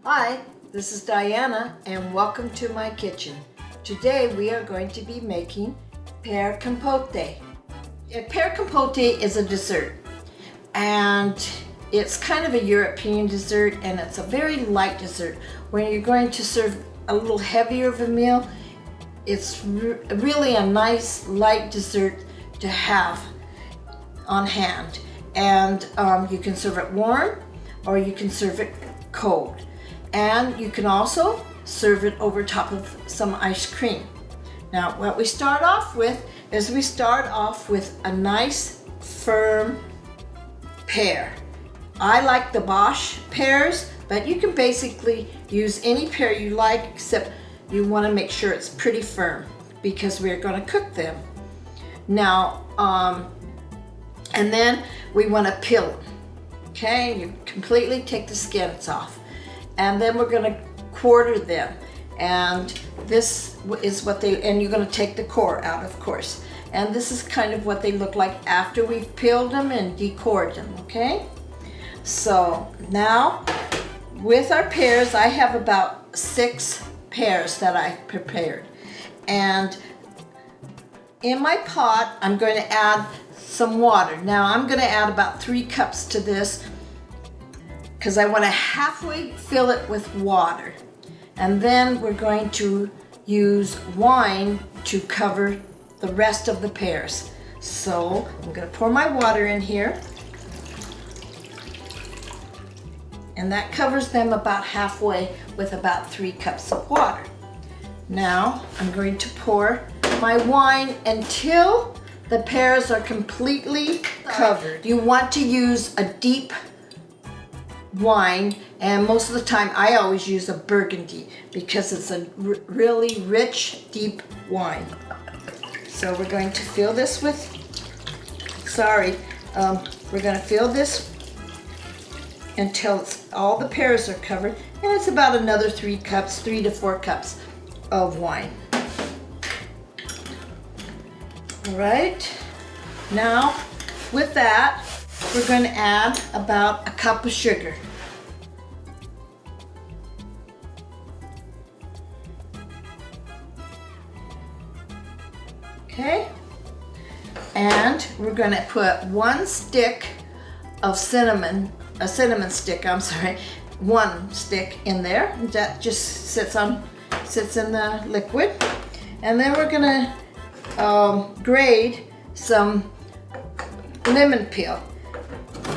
Hi, this is Diana and welcome to my kitchen. Today we are going to be making Pear Compote. Pear Compote is a dessert and it's kind of a European dessert and it's a very light dessert. When you're going to serve a little heavier of a meal, it's really a nice light dessert to have on hand. And you can serve it warm or you can serve it cold. And you can also serve it over top of some ice cream. Now, what we start off with is a nice firm pear. I like the Bosc Pears, but you can basically use any pear you like, except you want to make sure it's pretty firm because we're going to cook them. Now, and then we want to peel them. Okay, you completely take the skins off. And then we're going to quarter them, and this is what and you're going to take the core out, of course, and this is kind of what they look like after we've peeled them and decored them. Okay, so now with our pears, I have about 6 pears that I prepared, and in my pot I'm going to add some water. Now I'm going to add about 3 cups to this because I want to halfway fill it with water. And then we're going to use wine to cover the rest of the pears. So I'm going to pour my water in here. And that covers them about halfway with about 3 cups of water. Now I'm going to pour my wine until the pears are completely covered. You want to use a deep wine, and most of the time I always use a Burgandy because it's a really rich, deep wine. So we're going to fill this with, we're going to fill this until all the pears are covered, and it's about another 3 to 4 cups of wine. All right, now with that, we're going to add about 1 cup of sugar. Okay, and we're going to put 1 stick of cinnamon, a cinnamon stick, one stick in there. That just sits in the liquid. And then we're going to grate some lemon peel.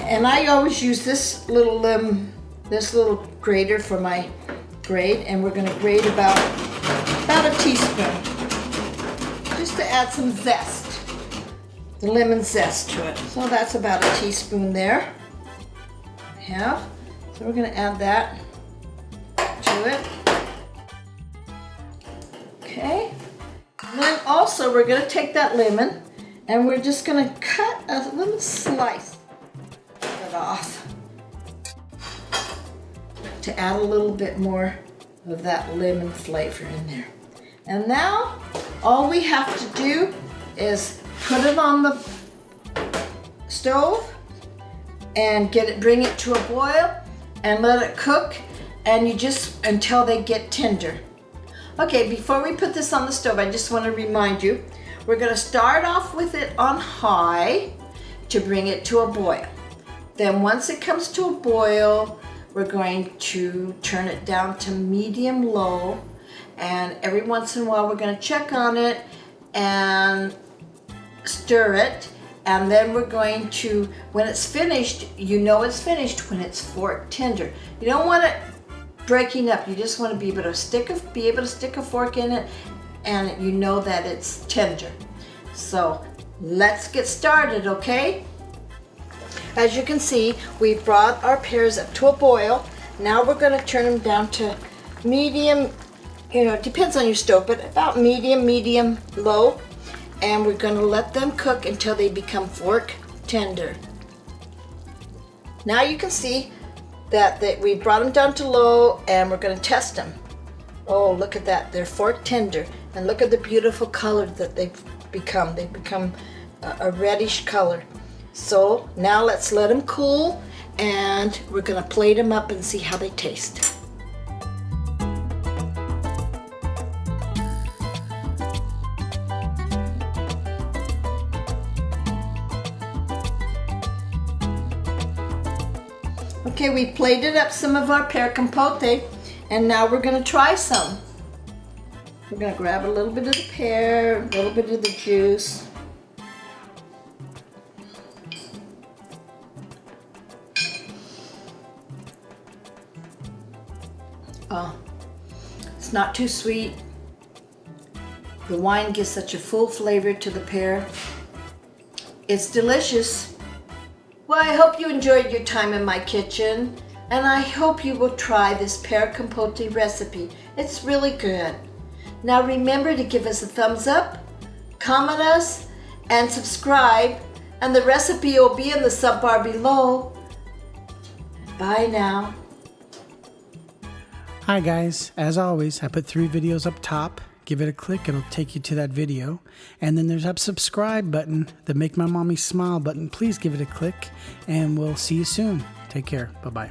And I always use this little grater for my grate, and we're going to grate about a teaspoon, just to add some zest, the lemon zest to it. So that's about a teaspoon there. So we're going to add that to it. Okay. And then also we're going to take that lemon, and we're just going to cut a little slice off to add a little bit more of that lemon flavor in there. And now all we have to do is put it on the stove and bring it to a boil and let it cook, and until they get tender. Okay, before we put this on the stove, I just want to remind you, we're going to start off with it on high to bring it to a boil. Then once it comes to a boil, we're going to turn it down to medium-low, and every once in a while we're going to check on it and stir it, and then we're going to, when it's finished, you know it's finished when it's fork tender. You don't want it breaking up. You just want to be able to stick a fork in it, and you know that it's tender. So let's get started, okay? As you can see, we've brought our pears up to a boil. Now we're going to turn them down to medium, it depends on your stove, but about medium low. And we're going to let them cook until they become fork tender. Now you can see that we brought them down to low, and we're going to test them. Oh, look at that. They're fork tender. And look at the beautiful color that they've become. They've become a reddish color. So now let's let them cool, and we're going to plate them up and see how they taste. Okay, we plated up some of our pear compote, and now we're gonna try some. We're gonna grab a little bit of the pear, a little bit of the juice. Oh, it's not too sweet. The wine gives such a full flavor to the pear. It's delicious. Well, I hope you enjoyed your time in my kitchen, and I hope you will try this pear compote recipe. It's really good. Now remember to give us a thumbs up, comment us, and subscribe, and the recipe will be in the sub bar below. Bye now. Hi guys, as always, I put 3 videos up top. Give it a click, it'll take you to that video. And then there's that subscribe button, the Make My Mommy Smile button. Please give it a click, and we'll see you soon. Take care. Bye-bye.